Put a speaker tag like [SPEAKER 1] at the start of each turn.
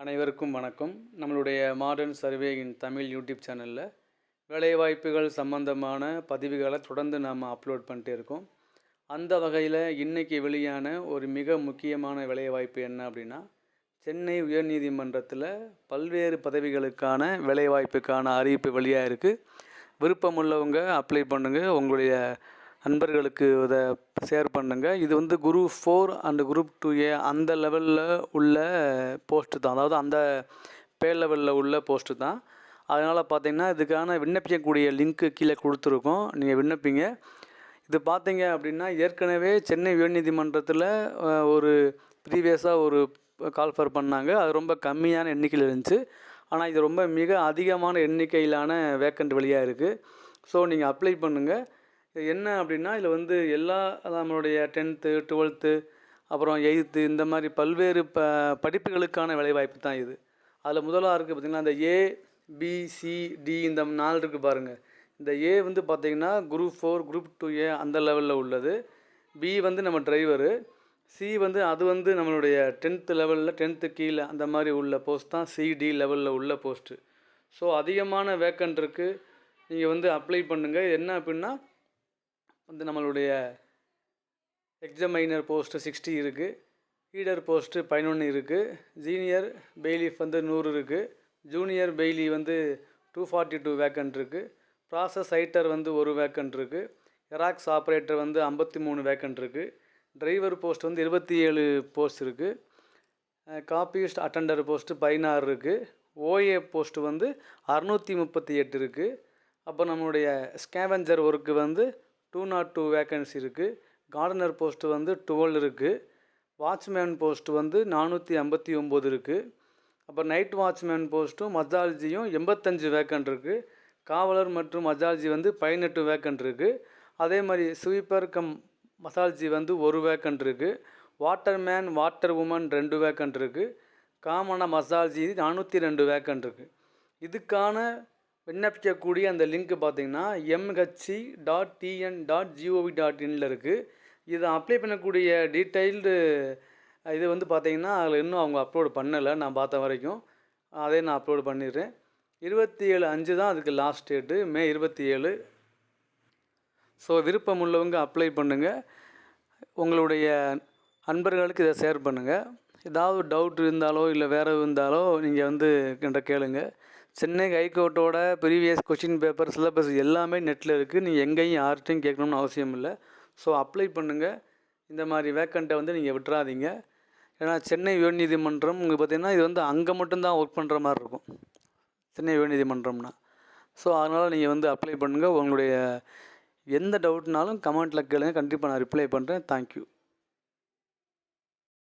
[SPEAKER 1] அனைவருக்கும் வணக்கம். நம்மளுடைய மாடர்ன் சர்வே இன் தமிழ் யூடியூப் சேனலில் வேலைவாய்ப்புகள் சம்பந்தமான பதிவுகளை தொடர்ந்து நாம் அப்லோட் பண்ணிட்டே இருக்கோம். அந்த வகையில் இன்றைக்கி வெளியான ஒரு மிக முக்கியமான வேலைவாய்ப்பு என்ன அப்படின்னா, சென்னை உயர்நீதிமன்றத்தில் பல்வேறு பதவிகளுக்கான வேலைவாய்ப்புக்கான அறிவிப்பு வெளியாக இருக்குது. விருப்பமுள்ளவங்க அப்ளை பண்ணுங்கள், உங்களுடைய நண்பர்களுக்கு இதை ஷேர் பண்ணுங்கள். இது வந்து குரூப் 4 அண்டு குரூப் 2A அந்த லெவலில் உள்ள போஸ்ட்டு தான், அதாவது அந்த பே லெவலில் உள்ள போஸ்ட்டு தான். அதனால் பார்த்திங்கன்னா இதுக்கான விண்ணப்பிக்கக்கூடிய லிங்க்கு கீழே கொடுத்துருக்கோம், நீங்கள் விண்ணப்பிங்க. இது பார்த்தீங்க அப்படின்னா ஏற்கனவே சென்னை உயர்நீதிமன்றத்தில் ஒரு ப்ரீவியஸாக ஒரு கால்ஃபர் பண்ணாங்க. அது ரொம்ப கம்மியான எண்ணிக்கையில் இருந்துச்சு. ஆனால் இது ரொம்ப மிக அதிகமான எண்ணிக்கையிலான வேக்கண்ட் வெளியாக இருக்குது. ஸோ நீங்கள் அப்ளை பண்ணுங்கள். இது என்ன அப்படின்னா, இதில் வந்து எல்லா நம்மளுடைய 10th 12th அப்புறம் 8th இந்த மாதிரி பல்வேறு படிப்புகளுக்கான வேலைவாய்ப்பு தான் இது. அதில் முதலாக இருக்குது பார்த்திங்கன்னா, இந்த ABCD இந்த 4 இருக்குது பாருங்கள். இந்த A வந்து பார்த்திங்கன்னா குரூப் 4 குரூப் 2A அந்த லெவலில் உள்ளது. B வந்து நம்ம டிரைவரு. C வந்து அது வந்து நம்மளுடைய 10th லெவலில் 10th கீழே அந்த மாதிரி உள்ள போஸ்ட் தான் CD லெவலில் உள்ள போஸ்ட்டு. ஸோ அதிகமான வேக்கண்ட் இருக்குது. நீங்கள் வந்து அப்ளை பண்ணுங்கள். என்ன அப்படின்னா வந்து நம்மளுடைய எக்ஸாமைனர் போஸ்ட்டு 60 இருக்குது, ரீடர் போஸ்ட்டு 11 இருக்குது, ஜீனியர் பெய்லீஃப் வந்து 100 இருக்குது, ஜூனியர் பெய்லி வந்து 242 வேக்கண்ட் இருக்குது, ப்ராசஸ் ரைட்டர் வந்து 1 வேக்கண்ட் இருக்குது, எராக்ஸ் ஆப்ரேட்டர் வந்து 53 வேக்கண்ட் இருக்குது, டிரைவர் போஸ்ட் வந்து 27 போஸ்ட் இருக்குது, காப்பிஸ்ட் அட்டண்டர் போஸ்ட்டு 16 இருக்குது, OA போஸ்ட்டு வந்து 638 இருக்குது. அப்போ நம்மளுடைய ஸ்கேவெஞ்சர் ஒர்க்கு வந்து 202 வேக்கன்சி இருக்குது. கார்டனர் போஸ்ட்டு வந்து 12 இருக்குது. வாட்ச்மேன் போஸ்ட்டு வந்து 459 இருக்குது. அப்போ நைட் வாட்ச்மேன் போஸ்ட்டும் மஜாலஜியும் 85 வேக்கண்ட் இருக்குது. காவலர் மற்றும் மஜாலஜி வந்து 18 வேக்கண்ட் இருக்குது. அதே மாதிரி ஸ்வீப்பர் கம் மசாலஜி வந்து 1 வேக்கண்ட் இருக்குது. வாட்டர்மேன் வாட்டர் உமன் 2 வேக்கண்ட் இருக்குது. காமனாக மசாலஜி 402 வேக்கண்ட் இருக்குது. இதுக்கான விண்ணப்பிக்கக்கூடிய அந்த லிங்க்கு பார்த்திங்கன்னா mhc.tn.gov.inல இருக்குது. இதை அப்ளை பண்ணக்கூடிய டீட்டெயில்டு இது வந்து பார்த்திங்கன்னா அதில் இன்னும் அவங்க அப்லோடு பண்ணலை, நான் பார்த்த வரைக்கும். அதே நான் அப்லோடு பண்ணிடுறேன். 27/5 தான் அதுக்கு லாஸ்ட் டேட்டு, மே 27. ஸோ விருப்பம் உள்ளவங்க அப்ளை பண்ணுங்கள். உங்களுடைய நண்பர்களுக்கு இதை ஷேர் பண்ணுங்கள். ஏதாவது டவுட் இருந்தாலோ இல்லை வேறு இருந்தாலோ நீங்கள் வந்து என்கிட்ட கேளுங்க. சென்னை ஹைகோர்ட்டோட ப்ரீவியஸ் கொஷின் பேப்பர் சிலபஸ் எல்லாமே நெட்டில் இருக்குது. நீங்கள் எங்கேயும் யார்கிட்டையும் கேட்கணும்னு அவசியம் இல்லை. ஸோ அப்ளை பண்ணுங்கள். இந்த மாதிரி வேக்கண்ட்டை வந்து நீங்கள் விட்டுறாதீங்க. ஏன்னா சென்னை உயர்நீதிமன்றம் உங்களுக்கு பார்த்திங்கன்னா இது வந்து அங்கே மட்டும்தான் ஒர்க் பண்ணுற மாதிரி இருக்கும், சென்னை உயர்நீதிமன்றம்னா. ஸோ அதனால் நீங்கள் வந்து அப்ளை பண்ணுங்கள். உங்களுடைய எந்த டவுட்னாலும் கமெண்ட்டில் கேளுங்க, கண்டிப்பாக நான் ரிப்ளை பண்ணுறேன். தேங்க்யூ.